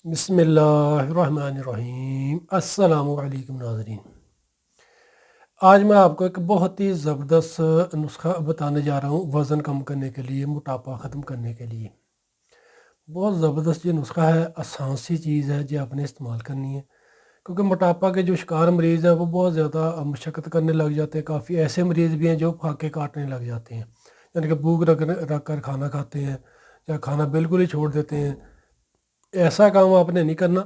بسم اللہ الرحمن الرحیم۔ السلام علیکم ناظرین، آج میں آپ کو ایک بہت ہی زبردست نسخہ بتانے جا رہا ہوں وزن کم کرنے کے لیے، موٹاپا ختم کرنے کے لیے۔ بہت زبردست یہ نسخہ ہے، آسان سی چیز ہے جو آپ نے استعمال کرنی ہے، کیونکہ موٹاپا کے جو شکار مریض ہیں وہ بہت زیادہ مشقت کرنے لگ جاتے ہیں۔ کافی ایسے مریض بھی ہیں جو پھاکے کاٹنے لگ جاتے ہیں، یعنی کہ بھوک رکھ کر کھانا کھاتے ہیں یا کھانا بالکل ہی چھوڑ دیتے ہیں۔ ایسا کام آپ نے نہیں کرنا،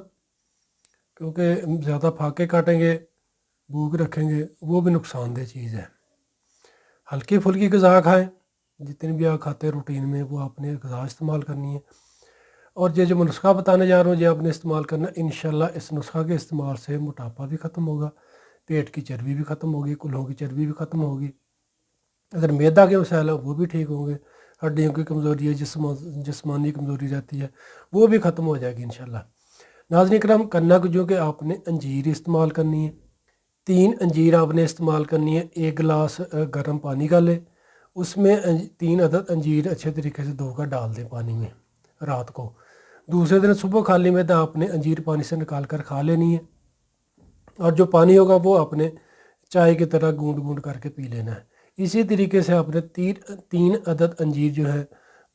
کیونکہ زیادہ پھاکے کاٹیں گے، بھوک رکھیں گے، وہ بھی نقصان دہ چیز ہے۔ ہلکی پھلکی غذا کھائیں، جتنی بھی آپ کھاتے ہیں روٹین میں وہ آپ نے غذا استعمال کرنی ہے۔ اور یہ جو میں نسخہ بتانے جا رہا ہوں یہ آپ نے استعمال کرنا ہے۔ انشاءاللہ اس نسخہ کے استعمال سے موٹاپا بھی ختم ہوگا، پیٹ کی چربی بھی ختم ہوگی، کلہوں کی چربی بھی ختم ہوگی، اگر میدا کے مسائل ہیں وہ بھی ٹھیک ہوں گے، ہڈیوں کی کمزوری ہے، جسمانی کمزوری رہتی ہے وہ بھی ختم ہو جائے گی انشاءاللہ۔ ناظرین کرام، کرنا کچھ جو کہ آپ نے انجیر استعمال کرنی ہے۔ 3 انجیر آپ نے استعمال کرنی ہے۔ 1 گلاس گرم پانی کا لیں، اس میں 3 عدد انجیر اچھے طریقے سے دھو کر ڈال دیں پانی میں رات کو۔ دوسرے دن صبح خالی میں آپ نے انجیر پانی سے نکال کر کھا لینی ہے، اور جو پانی ہوگا وہ آپ نے چائے کی طرح گونڈ گونڈ کر کے پی لینا ہے۔ اسی طریقے سے آپ نے 3 عدد انجیر جو ہے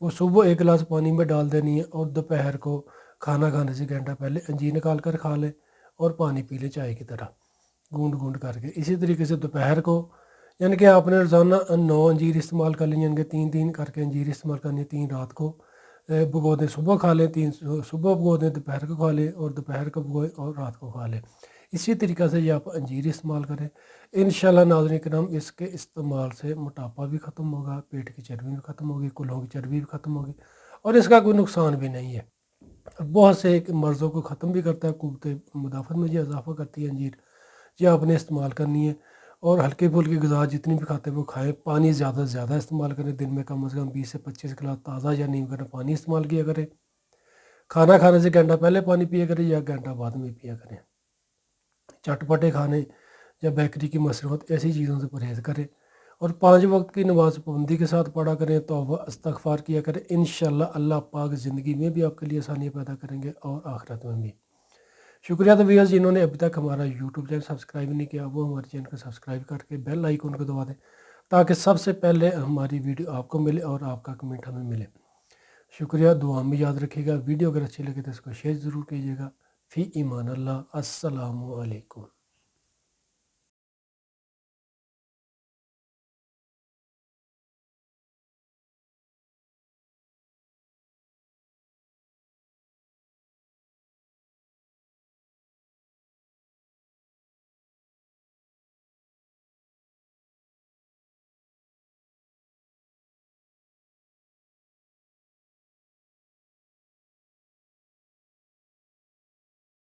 وہ صبح 1 گلاس پانی میں ڈال دینی ہے، اور دوپہر کو کھانا کھانے سے گھنٹہ پہلے انجیر نکال کر کھا لیں اور پانی پی لیں چائے کی طرح گونڈ گونڈ کر کے۔ اسی طریقے سے دوپہر کو، یعنی کہ آپ نے روزانہ 9 انجیر استعمال کر لیں، یعنی کہ 3 کر کے انجیر استعمال کرنی ہے۔ 3 رات کو بھگو دیں، صبح کھا لیں، 3 صبح بھگو دیں، دوپہر کو کھا لیں، اور دوپہر کو بھگوئیں اور رات کو کھا لیں۔ اسی طریقے سے یہ آپ انجیر استعمال کریں۔ انشاءاللہ ناظرین کرام، اس کے استعمال سے موٹاپا بھی ختم ہوگا، پیٹ کی چربی بھی ختم ہوگی، کلہوں کی چربی بھی ختم ہوگی، اور اس کا کوئی نقصان بھی نہیں ہے۔ بہت سے مرضوں کو ختم بھی کرتا ہے، قوت مدافعت میں یہ اضافہ کرتی ہے انجیر۔ یہ آپ نے استعمال کرنی ہے، اور ہلکی پھلکی غذا جتنی بھی کھاتے ہیں وہ کھائیں۔ پانی زیادہ سے زیادہ استعمال کریں، دن میں کم از کم 20 سے 25 گلاس تازہ یا نیم گرم پانی استعمال کیا کریں۔ کھانا کھانے سے گھنٹہ پہلے پانی پیا کریں یا گھنٹہ بعد میں پیا کریں۔ چٹپٹے کھانے یا بیکری کی مصروفات ایسی چیزوں سے پرہیز کریں، اور 5 وقت کی نماز پابندی کے ساتھ پڑھا کریں، توبہ استغفار کیا کریں۔ انشاءاللہ اللہ پاک زندگی میں بھی آپ کے لیے آسانیاں پیدا کریں گے اور آخرت میں بھی۔ شکریہ تو ویئرز جنہوں نے ابھی تک ہمارا یوٹیوب چینل سبسکرائب نہیں کیا، وہ ہمارے چینل کو سبسکرائب کر کے بیل آئیکن کو دبا دیں، تاکہ سب سے پہلے ہماری ویڈیو آپ کو ملے اور آپ کا کمنٹ ہمیں ملے۔ شکریہ، دعا میں یاد رکھیے گا۔ ویڈیو اگر اچھی لگے تو اس کو شیئر ضرور کیجیے گا۔ فی ایمان اللہ، السلام علیکم۔